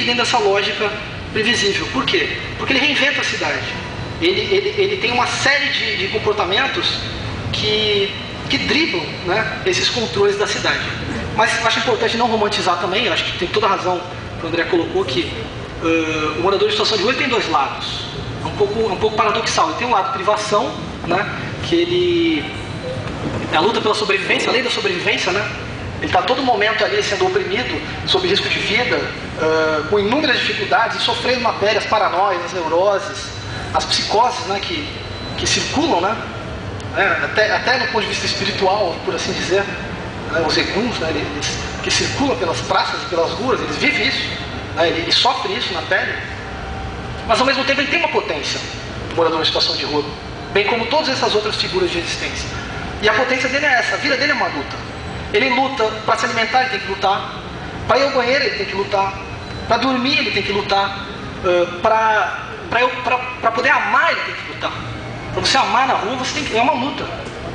dentro dessa lógica previsível. Por quê? Porque ele reinventa a cidade. Ele tem uma série de comportamentos que driblam, né, esses controles da cidade. Mas eu acho importante não romantizar também. Eu acho que tem toda a razão que o André colocou, que o morador de situação de rua tem dois lados. É um pouco paradoxal. Ele tem um lado privação, né, que ele é a luta pela sobrevivência, a lei da sobrevivência, né? Ele está a todo momento ali sendo oprimido, sob risco de vida, com inúmeras dificuldades, e sofrendo na pele as paranoias, as neuroses, as psicoses, né, que circulam, né? Até no ponto de vista espiritual, por assim dizer, né, os eguns, né, eles que circulam pelas praças e pelas ruas, eles vivem isso, né, ele sofre isso na pele, mas ao mesmo tempo ele tem uma potência, o morador em situação de rua, bem como todas essas outras figuras de existência. E a potência dele é essa, a vida dele é uma luta. Ele luta para se alimentar, ele tem que lutar, para ir ao banheiro ele tem que lutar, para dormir ele tem que lutar, para poder amar ele tem que lutar. Para você amar na rua, é uma luta,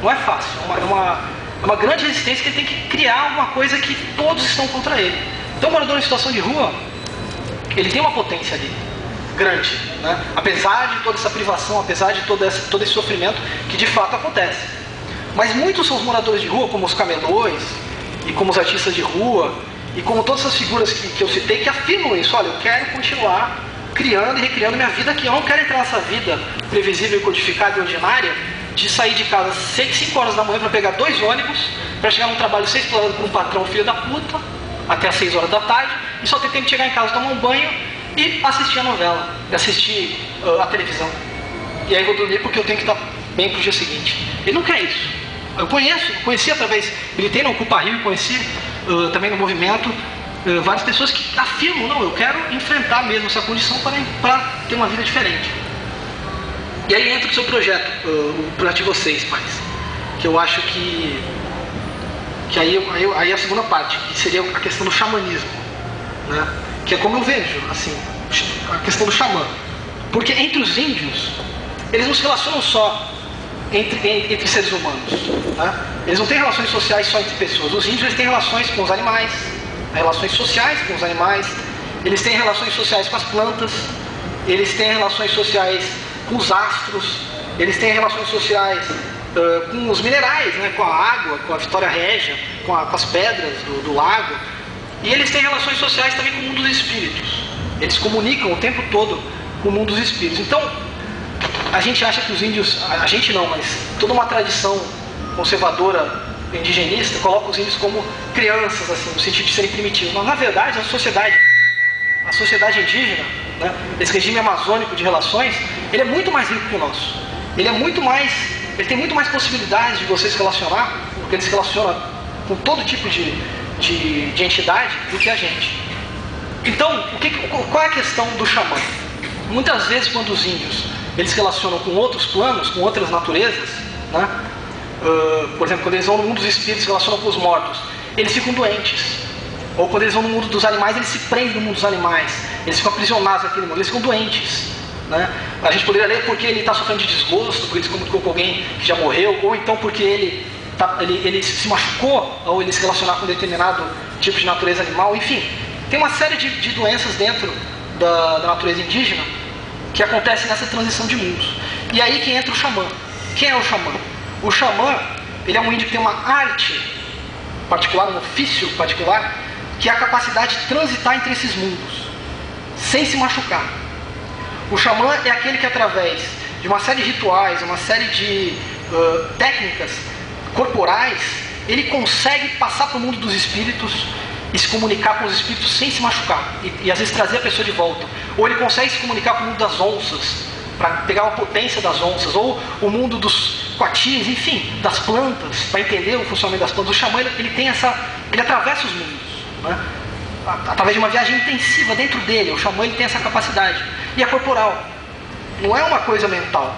não é fácil, é uma grande resistência que ele tem que criar alguma coisa que todos estão contra ele. Então o morador em situação de rua, ele tem uma potência ali, grande, né? Apesar de toda essa privação, apesar de todo esse sofrimento que de fato acontece. Mas muitos são os moradores de rua, como os camelôs, e como os artistas de rua, e como todas essas figuras que eu citei, que afirmam isso. Olha, eu quero continuar criando e recriando minha vida aqui. Eu não quero entrar nessa vida previsível, codificada e ordinária, de sair de casa às 5 horas da manhã para pegar 2 ônibus, para chegar num trabalho ser explorado por um patrão filho da puta, até às 6 horas da tarde, e só ter tempo de chegar em casa, tomar um banho e assistir a novela, e assistir a televisão. E aí vou dormir porque eu tenho que estar bem para o dia seguinte. Ele não quer isso. Eu conheci através, militei no Ocupa Rio, conheci também no movimento várias pessoas que afirmam, não, eu quero enfrentar mesmo essa condição para ter uma vida diferente. E aí entra o seu projeto, o projeto de vocês, pais, que eu acho que aí é a segunda parte, que seria a questão do xamanismo, né? Que é como eu vejo, assim, a questão do xamã. Porque entre os índios, eles não se relacionam só entre seres humanos, tá? Eles não têm relações sociais só entre pessoas. Os índios, eles têm relações com os animais, relações sociais com os animais, eles têm relações sociais com as plantas, eles têm relações sociais com os astros, eles têm relações sociais com os minerais, né? Com a água, com a Vitória Régia, com as pedras do lago, e eles têm relações sociais também com o mundo dos espíritos. Eles comunicam o tempo todo com o mundo dos espíritos. Então, a gente acha que os índios, a gente não, mas toda uma tradição conservadora, indigenista, coloca os índios como crianças, assim, no sentido de serem primitivos. Mas na verdade a sociedade indígena, né, esse regime amazônico de relações, ele é muito mais rico que o nosso. Ele tem muito mais possibilidades de você se relacionar, porque ele se relaciona com todo tipo de entidade do que a gente. Então, qual é a questão do xamã? Muitas vezes quando os índios eles se relacionam com outros planos, com outras naturezas, né? Por exemplo, quando eles vão no mundo dos espíritos, se relacionam com os mortos, eles ficam doentes. Ou quando eles vão no mundo dos animais, eles se prendem no mundo dos animais, eles ficam aprisionados naquele mundo, eles ficam doentes, né? A gente poderia ler porque ele está sofrendo de desgosto, porque ele se comunicou com alguém que já morreu, ou então porque ele se machucou ao ele se relacionar com um determinado tipo de natureza animal. Enfim, tem uma série de doenças dentro da natureza indígena que acontece nessa transição de mundos. E aí que entra o xamã. Quem é o xamã? O xamã, ele é um índio que tem uma arte particular, um ofício particular, que é a capacidade de transitar entre esses mundos, sem se machucar. O xamã é aquele que, através de uma série de rituais, uma série de técnicas corporais, ele consegue passar para o mundo dos espíritos e se comunicar com os espíritos sem se machucar, e às vezes trazer a pessoa de volta. Ou ele consegue se comunicar com o mundo das onças, para pegar a potência das onças, ou o mundo dos coatis, enfim, das plantas, para entender o funcionamento das plantas. O xamã, ele atravessa os mundos, né? Através de uma viagem intensiva dentro dele. O xamã, ele tem essa capacidade, e é corporal, não é uma coisa mental.